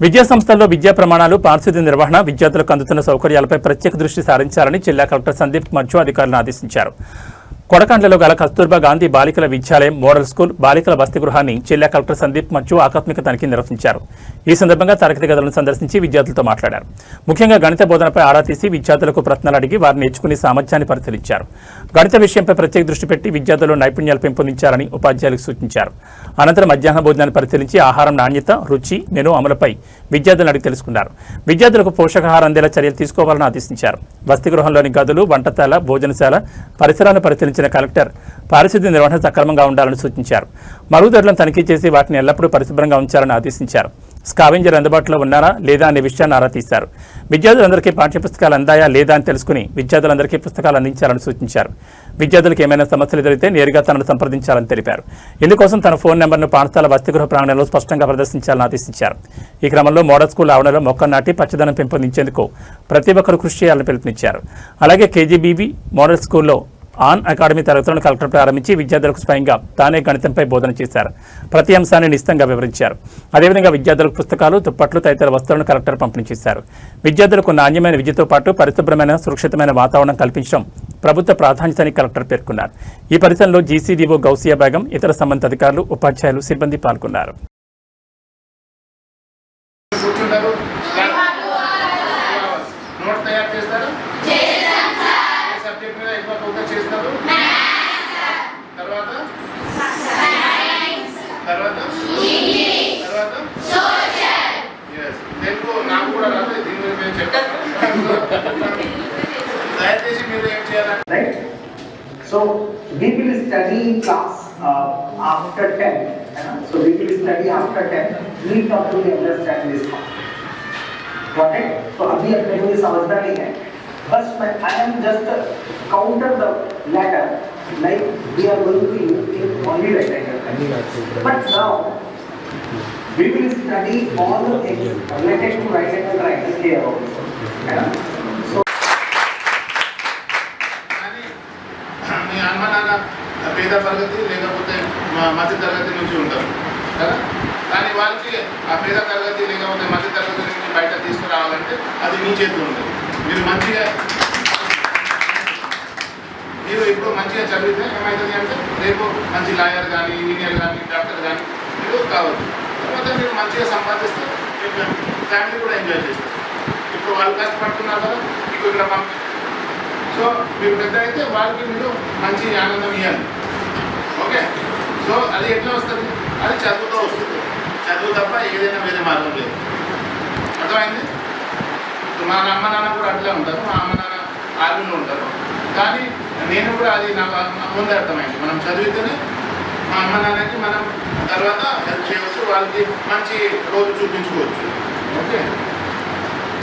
విద్యా సంస్థల్లో విద్యా ప్రమాణాలు, పారిశుద్ధ్య నిర్వహణ, విద్యార్థులకు అందుతున్న సౌకర్యాలపై ప్రత్యేక దృష్టి సారించాలని జిల్లా కలెక్టర్ సందీప్ కుమార్ అధికారులను ఆదేశించారు. కొడకండ్లలో గల కస్తూర్బా గాంధీ బాలికల విద్యాలయం, మోడల్ స్కూల్, బాలికల వసతి గృహాన్ని జిల్లా కలెక్టర్ సందీప్ కుమార్ ఆకస్మిక తనిఖీ నిర్వహించారు. ఈ సందర్భంగా తరగతి గదులను సందర్శించి విద్యార్థులతో మాట్లాడారు. ముఖ్యంగా గణిత బోధనపై ఆరా తీసి విద్యార్థులకు ప్రశ్నలు అడిగి వారిని నేర్చుకునే సామర్థ్యాన్ని పరిశీలించారు. గణిత విషయంపై ప్రత్యేక దృష్టి పెట్టి విద్యార్థుల్లో నైపుణ్యాలు పెంపొందించాలని ఉపాధ్యాయులకు సూచించారు. అనంతరం మధ్యాహ్న భోజనాన్ని పరిశీలించి ఆహారం నాణ్యత, రుచి, మెను అమలుపై విద్యార్థులను అడిగి తెలుసుకున్నారు. విద్యార్థులకు పోషకాహారం అందేలా చర్యలు తీసుకోవాలని ఆదేశించారు. వసతి గృహంలోని గదులు, వంటశాల, భోజనశాల పరిసరాలను పరిశీలించిన కలెక్టర్ పారిశుద్ధ్య నిర్వహణ సక్రమంగా ఉండాలని సూచించారు. మరుగుదొడ్లను తనిఖీ చేసి వాటిని ఎల్లప్పుడూ పరిశుభ్రంగా ఉంచాలని ఆదేశించారు. స్కావెంజర్ అందుబాటులో ఉన్నారా లేదా అనే విషయాన్ని ఆరా తీశారు. విద్యార్థులందరికీ పాఠ్యపుస్తకాలు అందాయా లేదా అని తెలుసుకుని విద్యార్థులందరికీ పుస్తకాలు అందించాలని సూచించారు. విద్యార్థులకు ఏమైనా సమస్యలు ఎదురైతే నేరుగా తనను సంప్రదించాలని తెలిపారు. ఇందుకోసం తన ఫోన్ నెంబర్ను పాఠశాల వసతిగృహ ప్రాంగణంలో స్పష్టంగా ప్రదర్శించాలని ఆదేశించారు. ఈ క్రమంలో మోడల్ స్కూల్ ఆవరణలో మొక్కలు నాటి పచ్చదనం పెంపొందించేందుకు ప్రతి ఒక్కరూ కృషి చేయాలని పిలుపునిచ్చారు. అలాగే కేజీబీవీ మోడల్ స్కూల్లో ఆన్ అకాడమీ తరగతులను కలెక్టర్ ప్రారంభించి విద్యార్థులకు స్వయంగా తానే గణితంపై బోధన చేశారు. ప్రతి అంశాన్ని నిశితంగా వివరించారు. అదేవిధంగా విద్యార్థులకు పుస్తకాలు, దుప్పట్లు తదితర వస్తువులను కలెక్టర్ పంపిణీ చేశారు. విద్యార్థులకు నాణ్యమైన విద్యతో పాటు పరిశుభ్రమైన, సురక్షితమైన వాతావరణం కల్పించడం ప్రభుత్వ ప్రాధాన్యతని కలెక్టర్ పేర్కొన్నారు. ఈ పరిసరంలో జీసీడీఓ గౌసియా బేగం, ఇతర సంబంధిత అధికారులు, ఉపాధ్యాయులు, సిబ్బంది పాల్గొన్నారు. Right? So we will study in class after 10. So we will study after 10. We totally understand this part. Got it? So अभी अपने को ये समझना नहीं है. बस मैं I am just counter the letter like we are going to use only rectangle. But now we will study all the things related to right angle triangle here also. So మీ అమ్మ నాన్న పేద తరగతి లేకపోతే మధ్య తరగతి నుంచి ఉంటారు కదా. కానీ వాళ్ళకి ఆ పేద తరగతి లేకపోతే మధ్య తరగతి నుంచి బయట తీసుకురావాలంటే అది మీ చేతిలో ఉంటుంది. మీరు ఇప్పుడు మంచిగా చదివితే ఏమవుతుంది అంటే రేపు మంచి లాయర్ కానీ, ఇంజనీర్ కానీ, డాక్టర్ కానీ మీరు కావచ్చు. తర్వాత మీరు మంచిగా సంపాదిస్తే ఫ్యామిలీ కూడా ఎంజాయ్ చేస్తారు. ఇప్పుడు వాళ్ళు కష్టపడుతున్నారు కదా, మీకు ఇక్కడ పంపి సో మీరు పెద్ద అయితే వాళ్ళకి మీరు మంచి ఆనందం ఇవ్వాలి. ఓకే, సో అది ఎట్లా వస్తుంది? అది చదువుతో వస్తుంది. చదువు తప్ప ఏదైనా వేరే మార్గం లేదు. అర్థమైంది? మా అమ్మ నాన్న కూడా అట్లా ఉంటారు. మా అమ్మ నాన్న ఆర్మీలో ఉంటారు. కానీ నేను కూడా అది నాకు ముందే అర్థమైంది. మనం చదివితేనే మా అమ్మ నాన్నకి మనం తర్వాత హెల్ప్ చేయవచ్చు, వాళ్ళకి మంచి రోజు చూపించుకోవచ్చు. ఓకే.